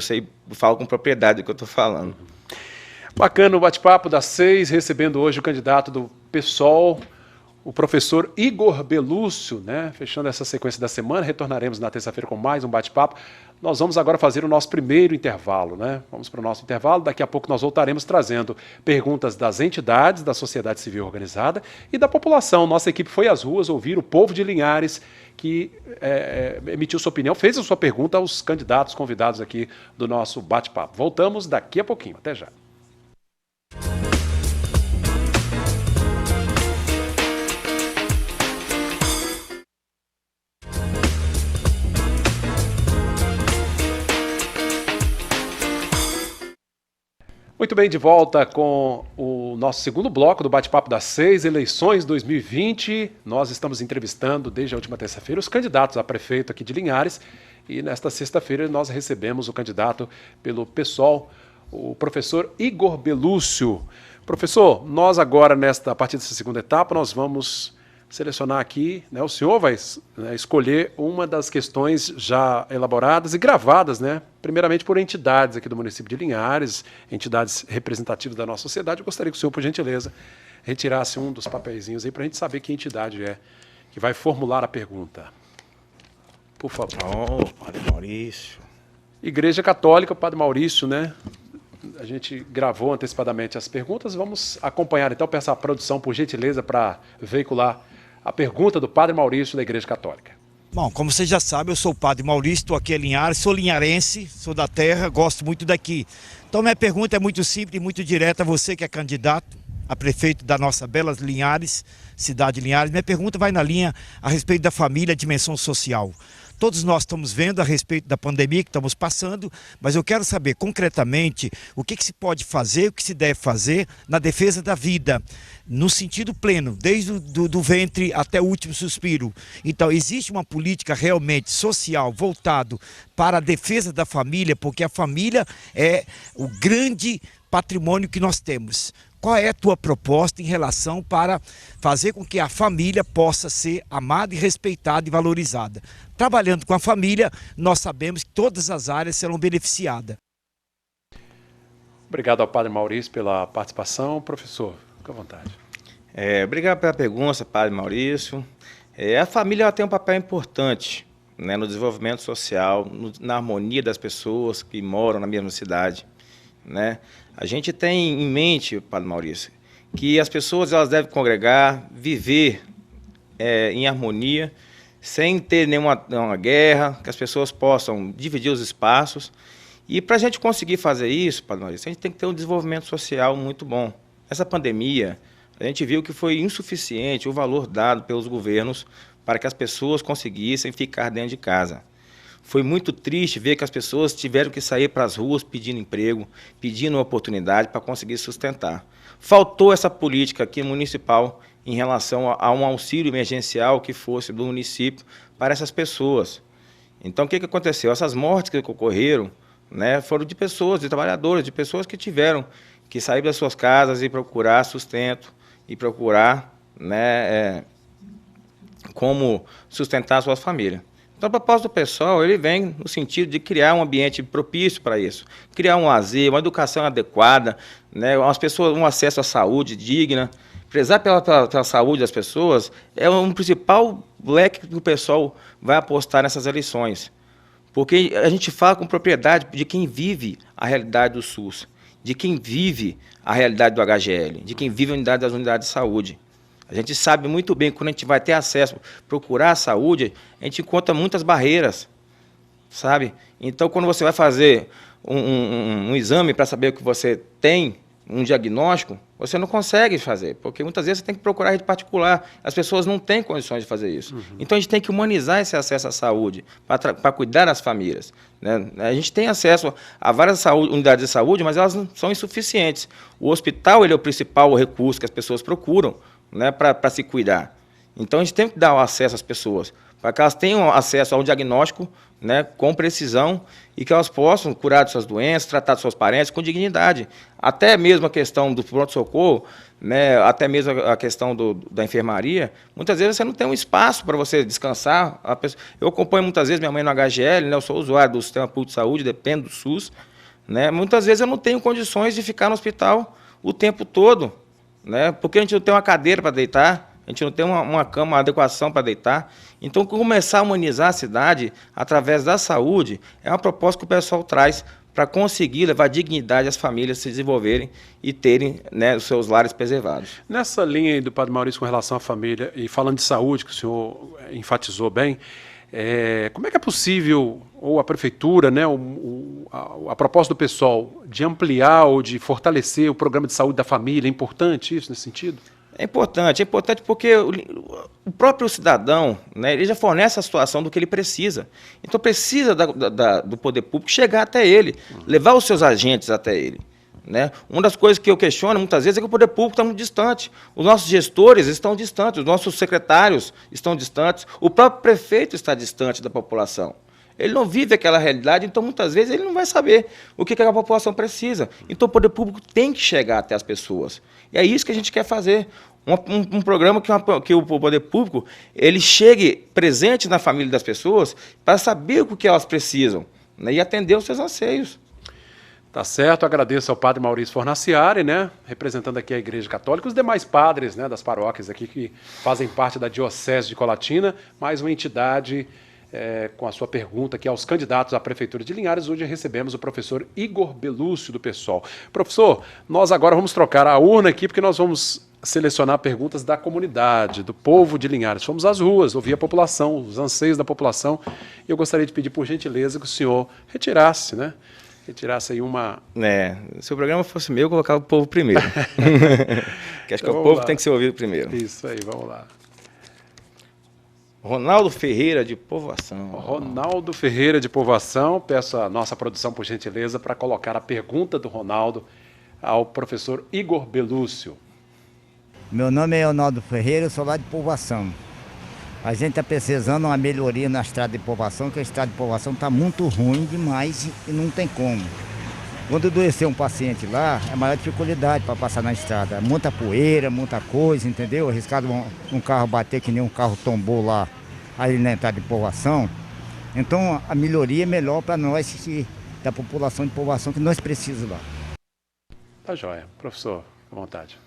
falo com propriedade do que eu estou falando. Bacana o bate-papo das 6, recebendo hoje o candidato do PSOL, o professor Igor Belúcio, né? Fechando essa sequência da semana, retornaremos na terça-feira com mais um bate-papo. Nós vamos agora fazer o nosso primeiro intervalo, né? Vamos para o nosso intervalo, daqui a pouco nós voltaremos trazendo perguntas das entidades, da sociedade civil organizada e da população. Nossa equipe foi às ruas ouvir o povo de Linhares, que emitiu sua opinião, fez a sua pergunta aos candidatos convidados aqui do nosso bate-papo. Voltamos daqui a pouquinho, até já. Muito bem, de volta com o nosso segundo bloco do Bate-Papo das 6, eleições 2020. Nós estamos entrevistando, desde a última terça-feira, os candidatos a prefeito aqui de Linhares. E nesta sexta-feira nós recebemos o candidato pelo PSOL, o professor Igor Belúcio. Professor, nós agora, a partir dessa segunda etapa, nós vamos selecionar aqui, né, o senhor vai escolher uma das questões já elaboradas e gravadas, né, primeiramente por entidades aqui do município de Linhares, entidades representativas da nossa sociedade. Eu gostaria que o senhor, por gentileza, retirasse um dos papeizinhos aí para a gente saber que entidade é que vai formular a pergunta. Por favor. Padre Maurício. Igreja Católica, o Padre Maurício, né? A gente gravou antecipadamente as perguntas. Vamos acompanhar, então, peço a produção, por gentileza, para veicular a pergunta do Padre Maurício da Igreja Católica. Bom, como você já sabe, eu sou o Padre Maurício, estou aqui em Linhares, sou linharense, sou da terra, gosto muito daqui. Então minha pergunta é muito simples e muito direta a você que é candidato a prefeito da nossa bela Linhares, cidade de Linhares. Minha pergunta vai na linha a respeito da família, dimensão social. Todos nós estamos vendo a respeito da pandemia que estamos passando, mas eu quero saber concretamente o que se pode fazer, o que se deve fazer na defesa da vida, no sentido pleno, desde do ventre até o último suspiro. Então, existe uma política realmente social voltado para a defesa da família, porque a família é o grande patrimônio que nós temos. Qual é a tua proposta em relação para fazer com que a família possa ser amada e respeitada e valorizada? Trabalhando com a família, nós sabemos que todas as áreas serão beneficiadas. Obrigado ao Padre Maurício pela participação. Professor, fique à vontade. Obrigado pela pergunta, Padre Maurício. A família ela tem um papel importante, né, no desenvolvimento social, na harmonia das pessoas que moram na mesma cidade, né? A gente tem em mente, Padre Maurício, que as pessoas elas devem congregar, viver em harmonia, sem ter nenhuma guerra, que as pessoas possam dividir os espaços. E para a gente conseguir fazer isso, Padre Maurício, a gente tem que ter um desenvolvimento social muito bom. Essa pandemia a gente viu que foi insuficiente o valor dado pelos governos para que as pessoas conseguissem ficar dentro de casa. Foi muito triste ver que as pessoas tiveram que sair para as ruas pedindo emprego, pedindo uma oportunidade para conseguir sustentar. Faltou essa política aqui municipal em relação a um auxílio emergencial que fosse do município para essas pessoas. Então, o que aconteceu? Essas mortes que ocorreram, né, foram de pessoas, de trabalhadores, de pessoas que tiveram que sair das suas casas e procurar sustento e procurar, né, como sustentar a sua família. Então, a proposta do pessoal, ele vem no sentido de criar um ambiente propício para isso, criar um lazer, uma educação adequada, né, as pessoas, um acesso à saúde digna. Prezar pela saúde das pessoas é um principal leque que o pessoal vai apostar nessas eleições. Porque a gente fala com propriedade de quem vive a realidade do SUS, de quem vive a realidade do HGL, de quem vive a unidade das unidades de saúde. A gente sabe muito bem que quando a gente vai ter acesso, procurar a saúde, a gente encontra muitas barreiras, sabe? Então, quando você vai fazer um exame para saber o que você tem, um diagnóstico, você não consegue fazer, porque muitas vezes você tem que procurar rede particular. As pessoas não têm condições de fazer isso. Então, a gente tem que humanizar esse acesso à saúde, para cuidar das famílias, né? A gente tem acesso a várias unidades de saúde, mas elas não são insuficientes. O hospital ele é o principal recurso que as pessoas procuram, né, para se cuidar. Então, a gente tem que dar o acesso às pessoas, para que elas tenham acesso ao diagnóstico, né, com precisão e que elas possam curar de suas doenças, tratar de seus parentes com dignidade. Até mesmo a questão do pronto-socorro, né, até mesmo a questão da enfermaria, muitas vezes você não tem um espaço para você descansar. Eu acompanho muitas vezes minha mãe no HGL, né, eu sou usuário do Sistema Público de Saúde, dependo do SUS. Né, muitas vezes eu não tenho condições de ficar no hospital o tempo todo, né, porque a gente não tem uma cadeira para deitar, a gente não tem uma cama, uma adequação para deitar. Então, começar a humanizar a cidade através da saúde é uma proposta que o pessoal traz para conseguir levar dignidade às famílias se desenvolverem e terem, né, os seus lares preservados. Nessa linha aí do Padre Maurício com relação à família, e falando de saúde, que o senhor enfatizou bem, como é que é possível, ou a prefeitura, né, a proposta do pessoal de ampliar ou de fortalecer o programa de saúde da família, é importante isso nesse sentido? É importante porque o próprio cidadão, né, ele já fornece a situação do que ele precisa. Então precisa do poder público chegar até ele, levar os seus agentes até ele. Né? Uma das coisas que eu questiono muitas vezes é que o poder público está muito distante. Os nossos gestores estão distantes, os nossos secretários estão distantes, o próprio prefeito está distante da população. Ele não vive aquela realidade, então muitas vezes ele não vai saber o que a população precisa. Então o poder público tem que chegar até as pessoas. E é isso que a gente quer fazer. Um programa que o poder público ele chegue presente na família das pessoas para saber o que elas precisam, né, e atender os seus anseios. Tá certo, agradeço ao Padre Maurício Fornaciari, né, representando aqui a Igreja Católica, os demais padres, né, das paróquias aqui que fazem parte da Diocese de Colatina, mais uma entidade com a sua pergunta aqui aos candidatos à Prefeitura de Linhares. Hoje recebemos o professor Igor Belúcio, do PSOL. Professor, nós agora vamos trocar a urna aqui, porque nós vamos selecionar perguntas da comunidade, do povo de Linhares. Fomos às ruas, ouvir a população, os anseios da população, e eu gostaria de pedir, por gentileza, que o senhor retirasse, né? Retirasse aí uma... Se o programa fosse meu, eu colocava o povo primeiro. Que acho que o povo tem que ser ouvido primeiro. Isso aí, vamos lá. Ronaldo Ferreira, de Povoação. Ronaldo Ferreira, de Povoação. Peço a nossa produção, por gentileza, para colocar a pergunta do Ronaldo ao professor Igor Belúcio. Meu nome é Ronaldo Ferreira, eu sou lá de Povoação. A gente está precisando uma melhoria na estrada de Povoação, que a estrada de Povoação está muito ruim demais e não tem como. Quando adoecer um paciente lá, é a maior dificuldade para passar na estrada. Muita poeira, muita coisa, entendeu? Arriscado um carro bater que nem um carro tombou lá, aí na entrada de Povoação. Então a melhoria é melhor para nós, da população de Povoação, que nós precisamos lá. Tá joia. Professor, à vontade.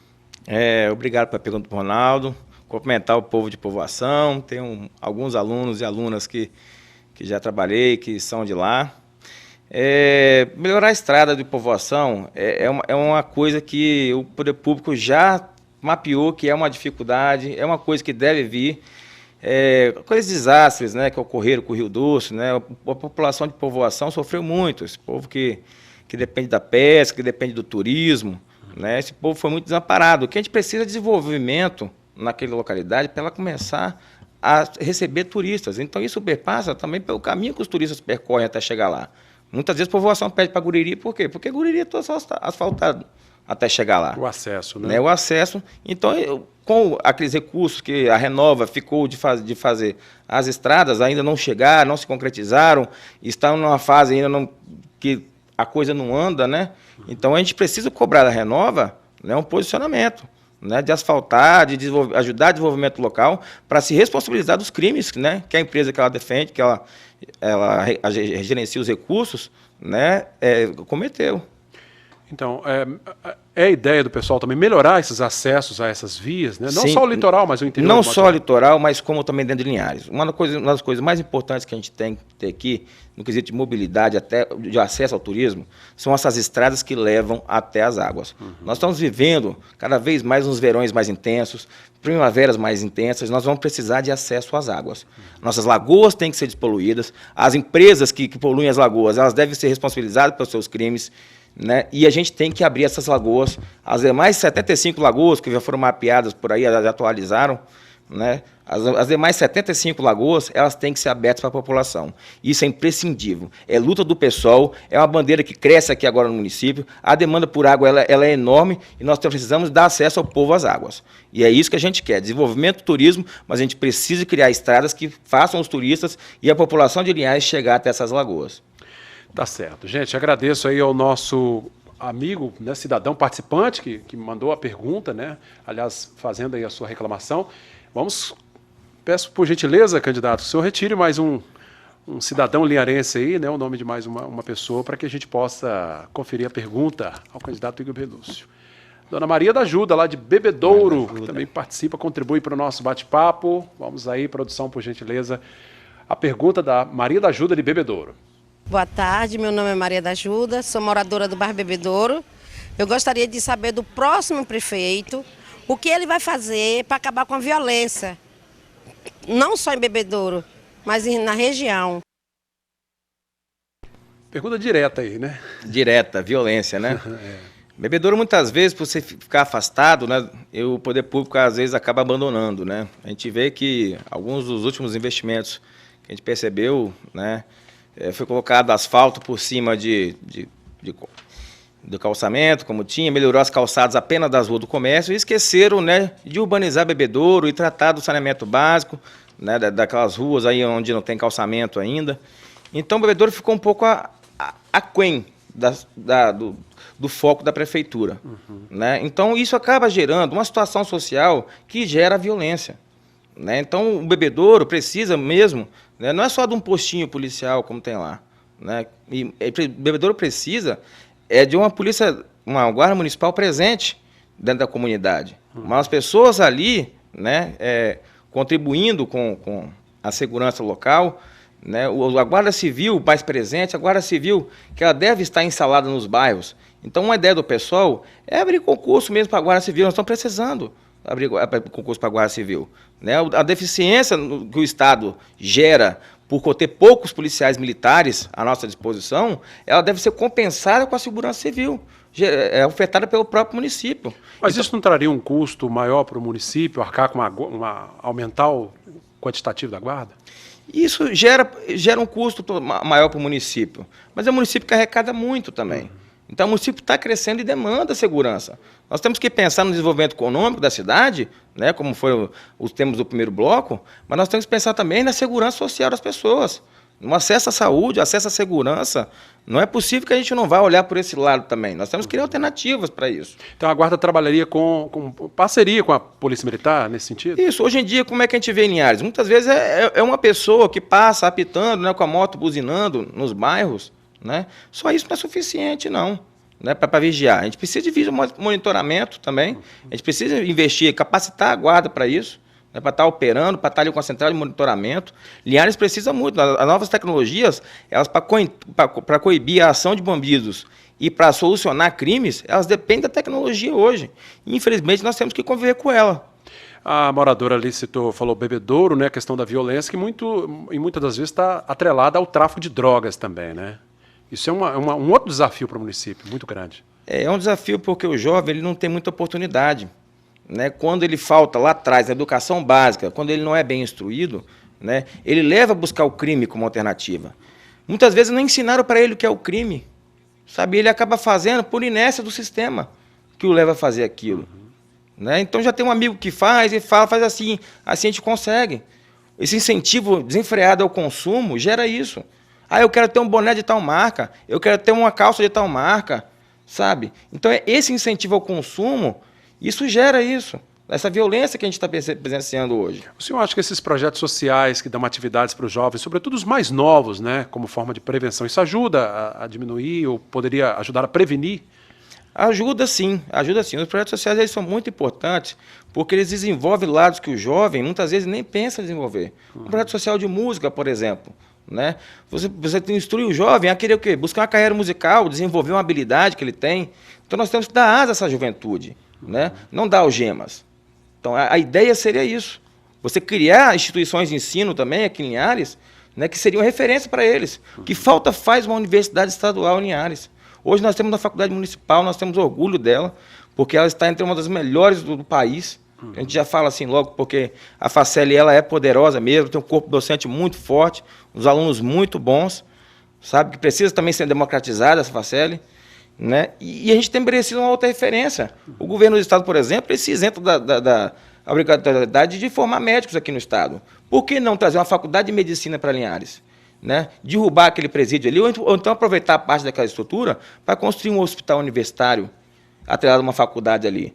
Obrigado pela pergunta do Ronaldo. Cumprimentar o povo de Povoação. Tem alguns alunos e alunas que já trabalhei, que são de lá. Melhorar a estrada de Povoação é uma coisa que o poder público já mapeou, que é uma dificuldade, é uma coisa que deve vir. Aqueles desastres, né, que ocorreram com o Rio Doce, né, a população de Povoação sofreu muito, esse povo que depende da pesca, que depende do turismo, né? Esse povo foi muito desamparado. O que a gente precisa é desenvolvimento naquela localidade para ela começar a receber turistas. Então isso perpassa também pelo caminho que os turistas percorrem até chegar lá. Muitas vezes a população pede para Guriri, por quê? Porque Guriri é todo asfaltado até chegar lá. O acesso, né? O acesso. Então, com aqueles recursos que a Renova ficou de fazer, as estradas ainda não chegaram, não se concretizaram, estão numa fase ainda que a coisa não anda, né? Então, a gente precisa cobrar da Renova, né, um posicionamento, né, de asfaltar, de ajudar o desenvolvimento local, para se responsabilizar dos crimes, né, que a empresa que ela defende, que ela gerencia os recursos, né, cometeu. Então, é a ideia do pessoal também melhorar esses acessos a essas vias, né? Não Sim, só o litoral, mas o interior. Não só o litoral, mas como também dentro de Linhares. Uma das coisas mais importantes que a gente tem que ter aqui, no quesito de mobilidade, até de acesso ao turismo, são essas estradas que levam até as águas. Nós estamos vivendo cada vez mais uns verões mais intensos, primaveras mais intensas, nós vamos precisar de acesso às águas. Nossas lagoas têm que ser despoluídas, as empresas que poluem as lagoas, elas devem ser responsabilizadas pelos seus crimes, né? E a gente tem que abrir essas lagoas, as demais 75 lagoas que já foram mapeadas por aí, já atualizaram, né? As demais 75 lagoas, elas têm que ser abertas para a população. Isso é imprescindível. É luta do pessoal, é uma bandeira que cresce aqui agora no município, a demanda por água ela é enorme e nós precisamos dar acesso ao povo às águas. E é isso que a gente quer, desenvolvimento do turismo, mas a gente precisa criar estradas que façam os turistas e a população de Linhares chegar até essas lagoas. Tá certo. Gente, agradeço aí ao nosso amigo, né, cidadão participante que mandou a pergunta, né? Aliás, fazendo aí a sua reclamação. Peço por gentileza, candidato, que o senhor retire mais um cidadão linharense aí, né? O nome de mais uma pessoa para que a gente possa conferir a pergunta ao candidato Igor Belúcio. Dona Maria da Ajuda, lá de Bebedouro, que também participa, contribui para o nosso bate-papo. Vamos aí, produção, por gentileza. A pergunta da Maria da Ajuda de Bebedouro. Boa tarde, meu nome é Maria da Ajuda, sou moradora do bairro Bebedouro. Eu gostaria de saber do próximo prefeito o que ele vai fazer para acabar com a violência, não só em Bebedouro, mas na região. Pergunta direta aí, né? Direta, violência, né? Bebedouro, muitas vezes, por você ficar afastado, né, o poder público, às vezes, acaba abandonando, né? A gente vê que alguns dos últimos investimentos que a gente percebeu, né, foi colocado asfalto por cima do calçamento, como tinha, melhorou as calçadas apenas das ruas do comércio e esqueceram, né, de urbanizar Bebedouro e tratar do saneamento básico, né, daquelas ruas aí onde não tem calçamento ainda. Então, Bebedouro ficou um pouco aquém do foco da prefeitura. Né? Então, isso acaba gerando uma situação social que gera violência. Né? Então, o Bebedouro precisa mesmo, né, não é só de um postinho policial, como tem lá. Né? Bebedouro precisa de uma uma guarda municipal presente dentro da comunidade. Mas as pessoas ali, né, contribuindo com a segurança local, né, a Guarda Civil mais presente, a Guarda Civil que ela deve estar instalada nos bairros. Então, uma ideia do pessoal é abrir concurso mesmo para a Guarda Civil. Nós estamos precisando abrir concurso para a Guarda Civil. Né? A deficiência que o Estado gera por ter poucos policiais militares à nossa disposição, ela deve ser compensada com a segurança civil, ofertada pelo próprio município. Mas então, isso não traria um custo maior para o município, arcar com aumentar o quantitativo da guarda? Isso gera um custo maior para o município, mas é um município que arrecada muito também. Então, o município está crescendo e demanda segurança. Nós temos que pensar no desenvolvimento econômico da cidade, né, como foi os temas do primeiro bloco, mas nós temos que pensar também na segurança social das pessoas, no acesso à saúde, acesso à segurança. Não é possível que a gente não vá olhar por esse lado também. Nós temos que criar alternativas para isso. Então, a Guarda trabalharia com parceria com a Polícia Militar nesse sentido? Isso. Hoje em dia, como é que a gente vê em Linhares? Muitas vezes é uma pessoa que passa apitando, né, com a moto buzinando nos bairros. Né? Só isso não é suficiente, não, né, para vigiar. A gente precisa de monitoramento também, a gente precisa investir, capacitar a guarda para isso, né, para estar operando, para estar ali com a central de monitoramento. Linhares precisa muito. As novas tecnologias, elas para coibir a ação de bandidos e para solucionar crimes, elas dependem da tecnologia hoje. Infelizmente, nós temos que conviver com ela. A moradora ali falou Bebedouro, né, a questão da violência, que muitas das vezes está atrelada ao tráfico de drogas também, né? Isso é um outro desafio para o município, muito grande. É um desafio porque o jovem ele não tem muita oportunidade, né? Quando ele falta lá atrás, na educação básica, quando ele não é bem instruído, né, ele leva a buscar o crime como alternativa. Muitas vezes não ensinaram para ele o que é o crime, sabe? Ele acaba fazendo por inércia do sistema que o leva a fazer aquilo. Né? Então já tem um amigo que faz e fala, faz assim a gente consegue. Esse incentivo desenfreado ao consumo gera isso. Ah, eu quero ter um boné de tal marca, eu quero ter uma calça de tal marca, sabe? Então esse incentivo ao consumo, isso gera isso. Essa violência que a gente está presenciando hoje. O senhor acha que esses projetos sociais que dão atividades para os jovens, sobretudo os mais novos, né, como forma de prevenção, isso ajuda a diminuir ou poderia ajudar a prevenir? Ajuda sim, ajuda sim. Os projetos sociais eles são muito importantes porque eles desenvolvem lados que o jovem muitas vezes nem pensa em desenvolver. Um projeto social de música, por exemplo. Né? Você instrui o jovem a querer o quê? Buscar uma carreira musical, desenvolver uma habilidade que ele tem. Então nós temos que dar asa a essa juventude, né? Não dar algemas. Então, a ideia seria isso. Você criar instituições de ensino também aqui em Linhares, né, que seriam referência para eles. O que falta faz uma universidade estadual em Linhares. Hoje nós temos uma faculdade municipal, nós temos orgulho dela, porque ela está entre uma das melhores do país. A gente já fala assim logo, porque a Faceli ela é poderosa mesmo, tem um corpo docente muito forte, os alunos muito bons, sabe, que precisa também ser democratizada essa Faceli. Né? E a gente tem merecido uma outra referência. O governo do Estado, por exemplo, ele se isenta da obrigatoriedade de formar médicos aqui no Estado. Por que não trazer uma faculdade de medicina para Linhares? Né? Derrubar aquele presídio ali, ou então aproveitar a parte daquela estrutura para construir um hospital universitário atrelado a uma faculdade ali.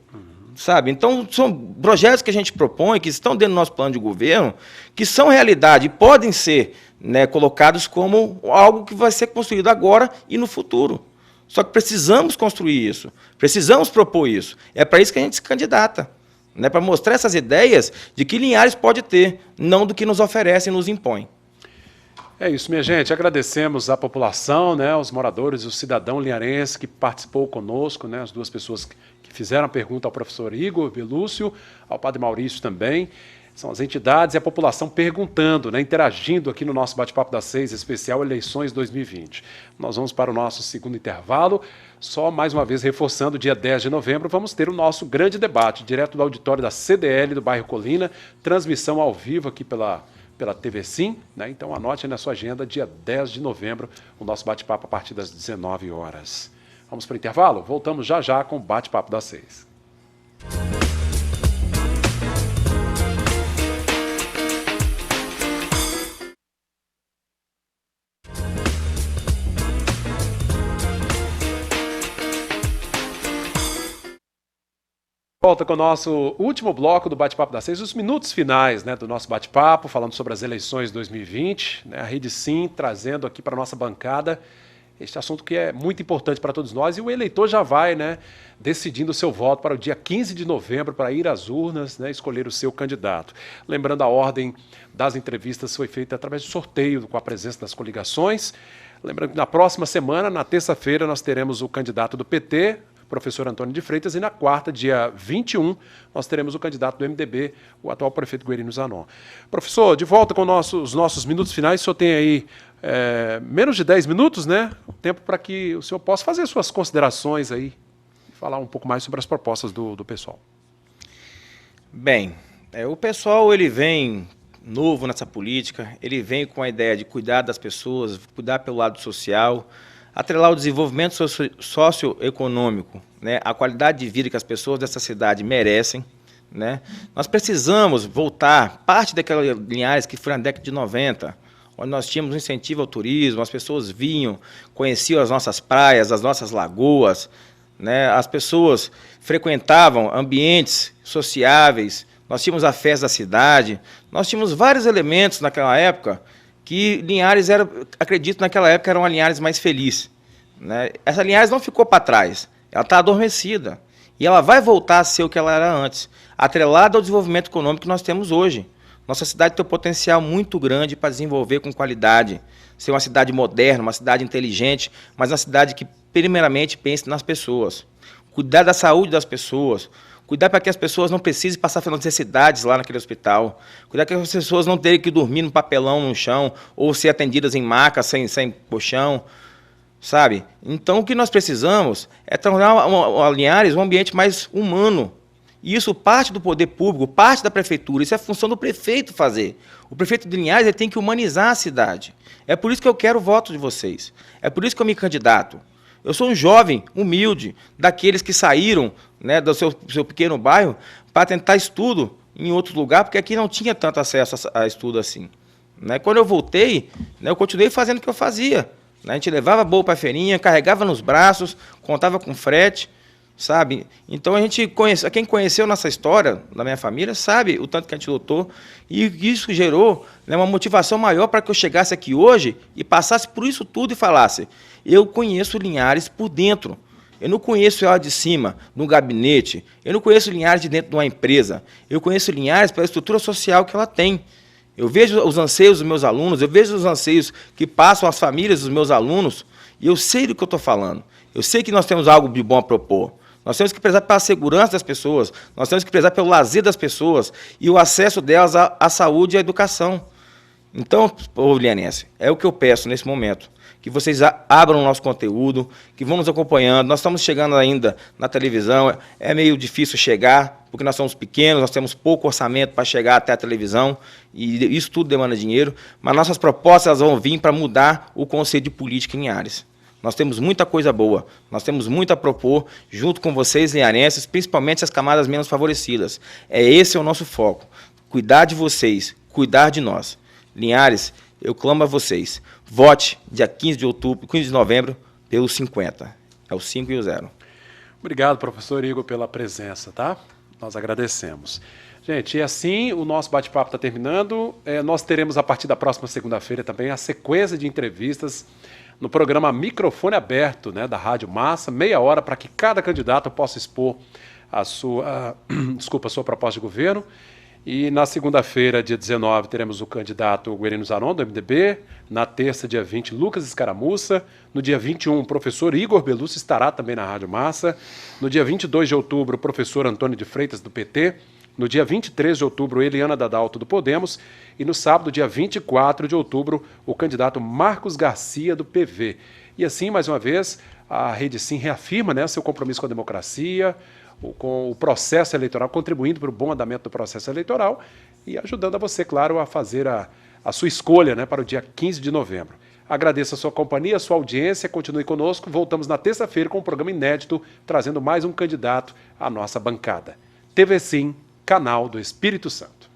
Sabe? Então, são projetos que a gente propõe, que estão dentro do nosso plano de governo, que são realidade e podem ser, né, colocados como algo que vai ser construído agora e no futuro. Só que precisamos construir isso, precisamos propor isso. É para isso que a gente se candidata, né? Para mostrar essas ideias de que Linhares pode ter, não do que nos oferece e nos impõe. É isso, minha gente. Agradecemos à população, né, os moradores, o cidadão linharense que participou conosco, né, as duas pessoas que fizeram a pergunta ao professor Igor Belúcio, ao padre Maurício também. São as entidades e a população perguntando, né, interagindo aqui no nosso Bate-Papo das 6, especial Eleições 2020. Nós vamos para o nosso segundo intervalo. Só mais uma vez reforçando, dia 10 de novembro, vamos ter o nosso grande debate, direto do auditório da CDL do bairro Colina, transmissão ao vivo aqui pela TV Sim, né? Então anote aí na sua agenda, dia 10 de novembro, o nosso bate-papo a partir das 19 horas. Vamos para o intervalo? Voltamos já já com o Bate-Papo das 6. Volta com o nosso último bloco do Bate-Papo das 6, os minutos finais, né, do nosso bate-papo, falando sobre as eleições 2020, né, a Rede Sim trazendo aqui para a nossa bancada este assunto que é muito importante para todos nós, e o eleitor já vai, né, decidindo o seu voto para o dia 15 de novembro, para ir às urnas, né, escolher o seu candidato. Lembrando, a ordem das entrevistas foi feita através de sorteio com a presença das coligações. Lembrando que na próxima semana, na terça-feira, nós teremos o candidato do PT, professor Antônio de Freitas, e na quarta, dia 21, nós teremos o candidato do MDB, o atual prefeito Guerino Zanon. Professor, de volta com os nossos minutos finais, o senhor tem aí menos de 10 minutos, né? Tempo para que o senhor possa fazer suas considerações aí, e falar um pouco mais sobre as propostas do pessoal. Bem, o pessoal ele vem novo nessa política, ele vem com a ideia de cuidar das pessoas, cuidar pelo lado social, atrelar o desenvolvimento socioeconômico, né, a qualidade de vida que as pessoas dessa cidade merecem, né? Nós precisamos voltar parte daquelas Linhares que foi na década de 90, onde nós tínhamos um incentivo ao turismo, as pessoas vinham, conheciam as nossas praias, as nossas lagoas, né? As pessoas frequentavam ambientes sociáveis, nós tínhamos a festa da cidade, nós tínhamos vários elementos naquela época que Linhares era, acredito, naquela época era uma Linhares mais feliz, né? Essa Linhares não ficou para trás, ela está adormecida. E ela vai voltar a ser o que ela era antes, atrelada ao desenvolvimento econômico que nós temos hoje. Nossa cidade tem um potencial muito grande para desenvolver com qualidade, ser uma cidade moderna, uma cidade inteligente, mas uma cidade que primeiramente pense nas pessoas. Cuidar da saúde das pessoas, cuidar para que as pessoas não precisem passar necessidades lá naquele hospital, cuidar que as pessoas não terem que dormir no papelão no chão, ou ser atendidas em maca, sem colchão. sabe? Então, o que nós precisamos é tornar a Linhares um ambiente mais humano. E isso parte do poder público, parte da prefeitura. Isso é função do prefeito fazer. O prefeito de Linhares ele tem que humanizar a cidade. É por isso que eu quero o voto de vocês. É por isso que eu me candidato. Eu sou um jovem, humilde, daqueles que saíram, né, do seu pequeno bairro para tentar estudo em outro lugar, porque aqui não tinha tanto acesso a estudo assim. Né? Quando eu voltei, né, eu continuei fazendo o que eu fazia. Né? A gente levava bolo para a feirinha, carregava nos braços, contava com frete, sabe? Então, quem conheceu nossa história, da minha família, sabe o tanto que a gente lutou, e isso gerou, né, uma motivação maior para que eu chegasse aqui hoje e passasse por isso tudo e falasse, eu conheço Linhares por dentro. Eu não conheço ela de cima, num gabinete. Eu não conheço Linhares de dentro de uma empresa. Eu conheço Linhares pela estrutura social que ela tem. Eu vejo os anseios dos meus alunos, eu vejo os anseios que passam as famílias dos meus alunos, e eu sei do que eu estou falando. Eu sei que nós temos algo de bom a propor. Nós temos que prezar pela segurança das pessoas, nós temos que prezar pelo lazer das pessoas e o acesso delas à saúde e à educação. Então, povo linharense, é o que eu peço nesse momento. Que vocês abram o nosso conteúdo, que vão nos acompanhando. Nós estamos chegando ainda na televisão, é meio difícil chegar, porque nós somos pequenos, nós temos pouco orçamento para chegar até a televisão, e isso tudo demanda dinheiro, mas nossas propostas elas vão vir para mudar o conceito de política em Linhares. Nós temos muita coisa boa, nós temos muito a propor, junto com vocês, linharenses, principalmente as camadas menos favorecidas. Esse é o nosso foco, cuidar de vocês, cuidar de nós. Linhares, eu clamo a vocês, vote dia 15 de novembro pelo 50. É o 5 e o 0. Obrigado, professor Igor, pela presença, tá? Nós agradecemos. Gente, e assim o nosso bate-papo está terminando. Nós teremos a partir da próxima segunda-feira também a sequência de entrevistas no programa Microfone Aberto, né, da Rádio Massa, meia hora para que cada candidato possa expor a sua proposta de governo. E na segunda-feira, dia 19, teremos o candidato Guerino Zanon, do MDB. Na terça, dia 20, Lucas Escaramuça. No dia 21, o professor Igor Belúcio estará também na Rádio Massa. No dia 22 de outubro, o professor Antônio de Freitas, do PT. No dia 23 de outubro, Eliana Dadalto, do Podemos. E no sábado, dia 24 de outubro, o candidato Marcos Garcia, do PV. E assim, mais uma vez, a Rede Sim reafirma, né, seu compromisso com a democracia, com o processo eleitoral, contribuindo para o bom andamento do processo eleitoral e ajudando a você, claro, a fazer a sua escolha, né, para o dia 15 de novembro. Agradeço a sua companhia, a sua audiência, continue conosco. Voltamos na terça-feira com um programa inédito, trazendo mais um candidato à nossa bancada. TV Sim, canal do Espírito Santo.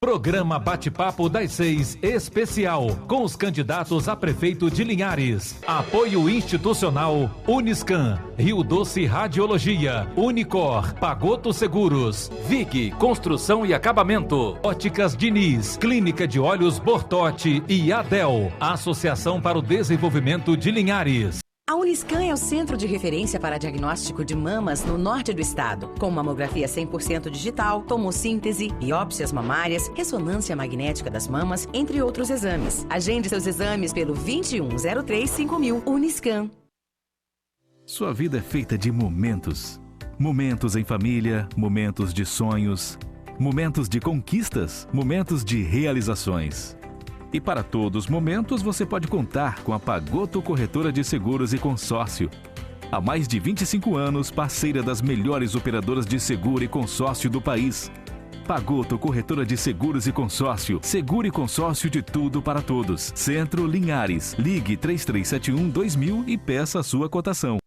Programa Bate-Papo das 6 especial com os candidatos a prefeito de Linhares. Apoio institucional Uniscan, Rio Doce Radiologia, Unicor, Pagoto Seguros, VIG Construção e Acabamento, Óticas Diniz, Clínica de Olhos Bortotti e Adel, Associação para o Desenvolvimento de Linhares. A Uniscan é o centro de referência para diagnóstico de mamas no norte do estado, com mamografia 100% digital, tomossíntese, biópsias mamárias, ressonância magnética das mamas, entre outros exames. Agende seus exames pelo 2103-5000 Uniscan. Sua vida é feita de momentos. Momentos em família, momentos de sonhos, momentos de conquistas, momentos de realizações. E para todos os momentos, você pode contar com a Pagoto Corretora de Seguros e Consórcio. Há mais de 25 anos, parceira das melhores operadoras de seguro e consórcio do país. Pagoto Corretora de Seguros e Consórcio. Seguro e consórcio de tudo para todos. Centro Linhares. Ligue 3371-2000 e peça a sua cotação.